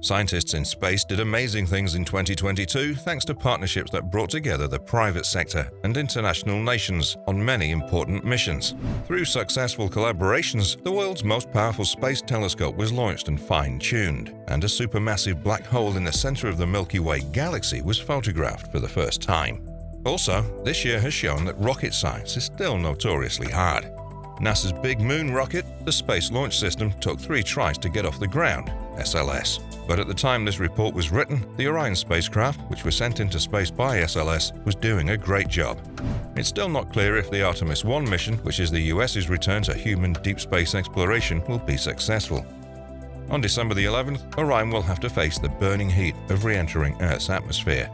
Scientists in space did amazing things in 2022 thanks to partnerships that brought together the private sector and international nations on many important missions. Through successful collaborations, the world's most powerful space telescope was launched and fine-tuned, and a supermassive black hole in the center of the Milky Way galaxy was photographed for the first time. Also, this year has shown that rocket science is still notoriously hard. NASA's Big Moon rocket, the Space Launch System, took 3 tries to get off the ground, SLS. But at the time this report was written, the Orion spacecraft, which was sent into space by SLS, was doing a great job. It's still not clear if the Artemis I mission, which is the US's return to human deep space exploration, will be successful. On December the 11th, Orion will have to face the burning heat of re-entering Earth's atmosphere.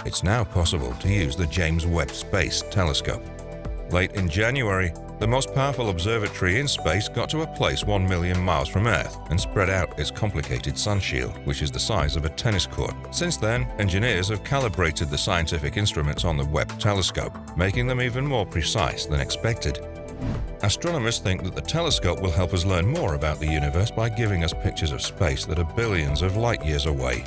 It's now possible to use the James Webb Space Telescope. Late in January, the most powerful observatory in space got to a place 1 million miles from Earth and spread out its complicated sun shield, which is the size of a tennis court. Since then, engineers have calibrated the scientific instruments on the Webb telescope, making them even more precise than expected. Astronomers think that the telescope will help us learn more about the universe by giving us pictures of space that are billions of light-years away.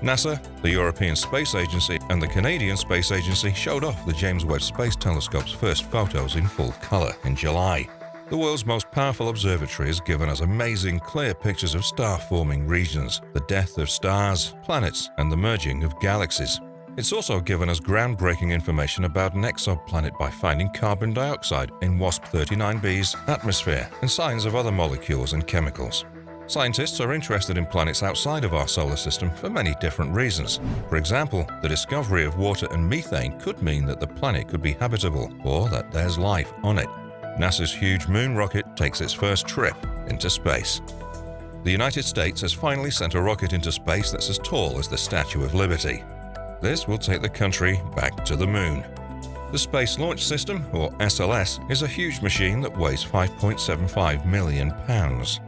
NASA, the European Space Agency, and the Canadian Space Agency showed off the James Webb Space Telescope's first photos in full color in July. The world's most powerful observatory has given us amazing, clear pictures of star-forming regions, the death of stars, planets, and the merging of galaxies. It's also given us groundbreaking information about an exoplanet by finding carbon dioxide in WASP-39b's atmosphere and signs of other molecules and chemicals. Scientists are interested in planets outside of our solar system for many different reasons. For example, the discovery of water and methane could mean that the planet could be habitable or that there's life on it. NASA's huge moon rocket takes its first trip into space. The United States has finally sent a rocket into space that's as tall as the Statue of Liberty. This will take the country back to the moon. The Space Launch System, or SLS, is a huge machine that weighs 5.75 million pounds.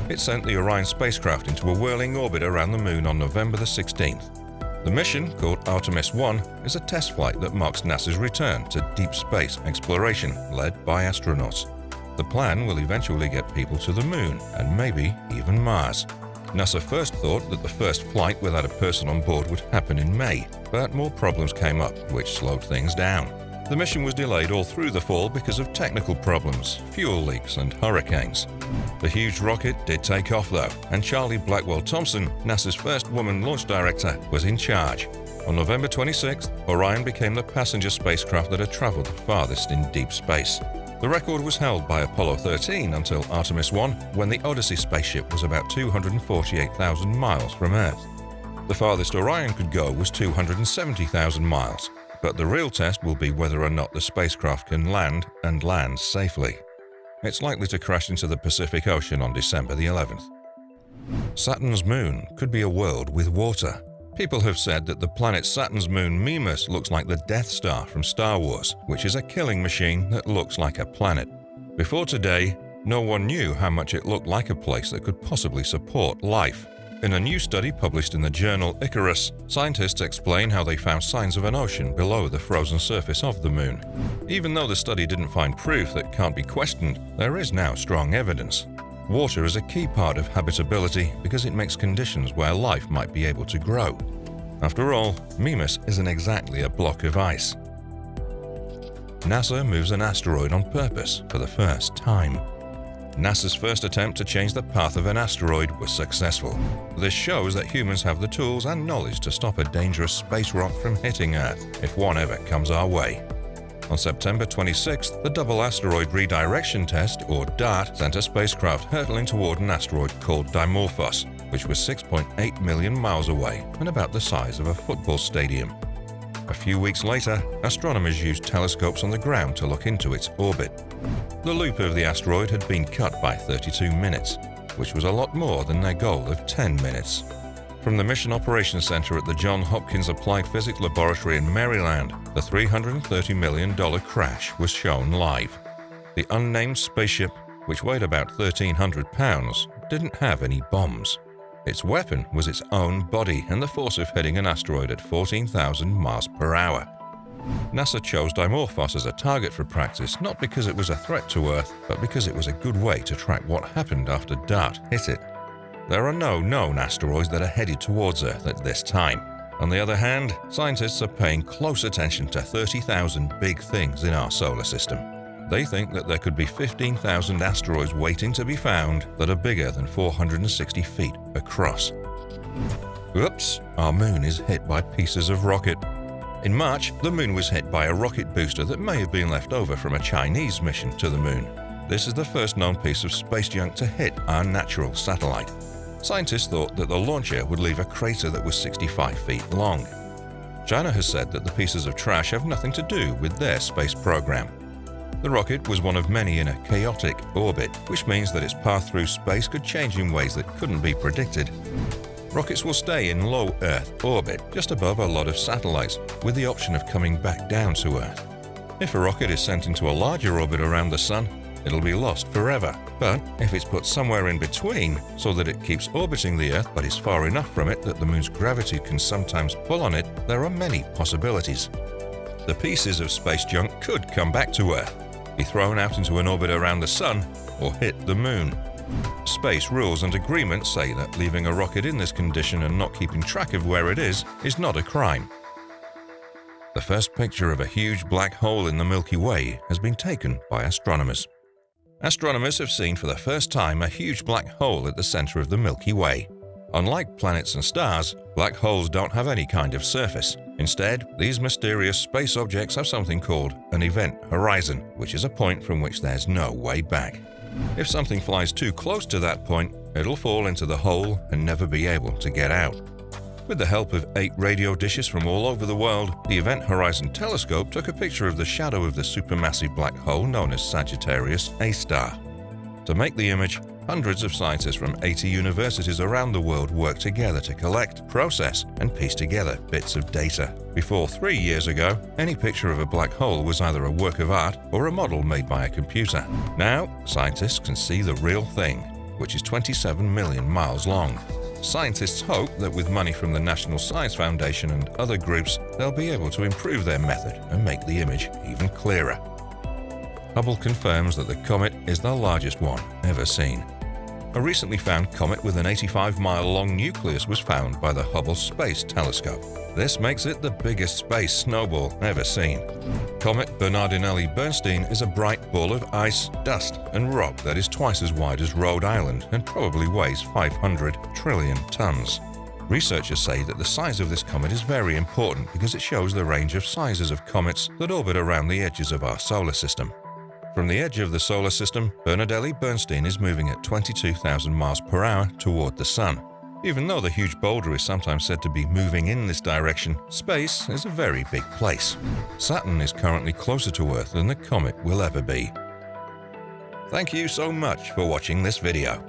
It sent the Orion spacecraft into a whirling orbit around the Moon on November the 16th. The mission, called Artemis I, is a test flight that marks NASA's return to deep space exploration, led by astronauts. The plan will eventually get people to the Moon, and maybe even Mars. NASA first thought that the first flight without a person on board would happen in May, but more problems came up, which slowed things down. The mission was delayed all through the fall because of technical problems, fuel leaks, and hurricanes. The huge rocket did take off though, and Charlie Blackwell-Thompson, NASA's first woman launch director, was in charge. On November 26th, Orion became the passenger spacecraft that had traveled the farthest in deep space. The record was held by Apollo 13 until Artemis I, when the Odyssey spaceship was about 248,000 miles from Earth. The farthest Orion could go was 270,000 miles. But the real test will be whether or not the spacecraft can land and land safely. It's likely to crash into the Pacific Ocean on December the 11th. Saturn's moon could be a world with water. People have said that the planet Saturn's moon Mimas looks like the Death Star from Star Wars, which is a killing machine that looks like a planet. Before today, no one knew how much it looked like a place that could possibly support life. In a new study published in the journal Icarus, scientists explain how they found signs of an ocean below the frozen surface of the moon. Even though the study didn't find proof that can't be questioned, there is now strong evidence. Water is a key part of habitability because it makes conditions where life might be able to grow. After all, Mimas isn't exactly a block of ice. NASA moves an asteroid on purpose for the first time. NASA's first attempt to change the path of an asteroid was successful. This shows that humans have the tools and knowledge to stop a dangerous space rock from hitting Earth, if one ever comes our way. On September 26th, the Double Asteroid Redirection Test, or DART, sent a spacecraft hurtling toward an asteroid called Dimorphos, which was 6.8 million miles away and about the size of a football stadium. A few weeks later, astronomers used telescopes on the ground to look into its orbit. The loop of the asteroid had been cut by 32 minutes, which was a lot more than their goal of 10 minutes. From the Mission Operations Center at the Johns Hopkins Applied Physics Laboratory in Maryland, the $330 million crash was shown live. The unnamed spaceship, which weighed about 1,300 pounds, didn't have any bombs. Its weapon was its own body and the force of hitting an asteroid at 14,000 miles per hour. NASA chose Dimorphos as a target for practice not because it was a threat to Earth, but because it was a good way to track what happened after DART hit it. There are no known asteroids that are headed towards Earth at this time. On the other hand, scientists are paying close attention to 30,000 big things in our solar system. They think that there could be 15,000 asteroids waiting to be found that are bigger than 460 feet across. Oops, our moon is hit by pieces of rocket. In March, the moon was hit by a rocket booster that may have been left over from a Chinese mission to the moon. This is the first known piece of space junk to hit our natural satellite. Scientists thought that the launcher would leave a crater that was 65 feet long. China has said that the pieces of trash have nothing to do with their space program. The rocket was one of many in a chaotic orbit, which means that its path through space could change in ways that couldn't be predicted. Rockets will stay in low Earth orbit, just above a lot of satellites, with the option of coming back down to Earth. If a rocket is sent into a larger orbit around the Sun, it'll be lost forever. But if it's put somewhere in between, so that it keeps orbiting the Earth but is far enough from it that the Moon's gravity can sometimes pull on it, there are many possibilities. The pieces of space junk could come back to Earth, be thrown out into an orbit around the Sun, or hit the Moon. Space rules and agreements say that leaving a rocket in this condition and not keeping track of where it is not a crime. The first picture of a huge black hole in the Milky Way has been taken by astronomers. Astronomers have seen for the first time a huge black hole at the center of the Milky Way. Unlike planets and stars, black holes don't have any kind of surface. Instead, these mysterious space objects have something called an event horizon, which is a point from which there's no way back. If something flies too close to that point, it'll fall into the hole and never be able to get out. With the help of 8 radio dishes from all over the world, the Event Horizon Telescope took a picture of the shadow of the supermassive black hole known as Sagittarius A star. To make the image, hundreds of scientists from 80 universities around the world worked together to collect, process, and piece together bits of data. Before 3 years ago, any picture of a black hole was either a work of art or a model made by a computer. Now, scientists can see the real thing, which is 27 million miles long. Scientists hope that with money from the National Science Foundation and other groups, they'll be able to improve their method and make the image even clearer. Hubble confirms that the comet is the largest one ever seen. A recently found comet with an 85-mile-long nucleus was found by the Hubble Space Telescope. This makes it the biggest space snowball ever seen. Comet Bernardinelli-Bernstein is a bright ball of ice, dust, and rock that is twice as wide as Rhode Island and probably weighs 500 trillion tons. Researchers say that the size of this comet is very important because it shows the range of sizes of comets that orbit around the edges of our solar system. From the edge of the solar system, Bernardinelli-Bernstein is moving at 22,000 miles per hour toward the Sun. Even though the huge boulder is sometimes said to be moving in this direction, space is a very big place. Saturn is currently closer to Earth than the comet will ever be. Thank you so much for watching this video.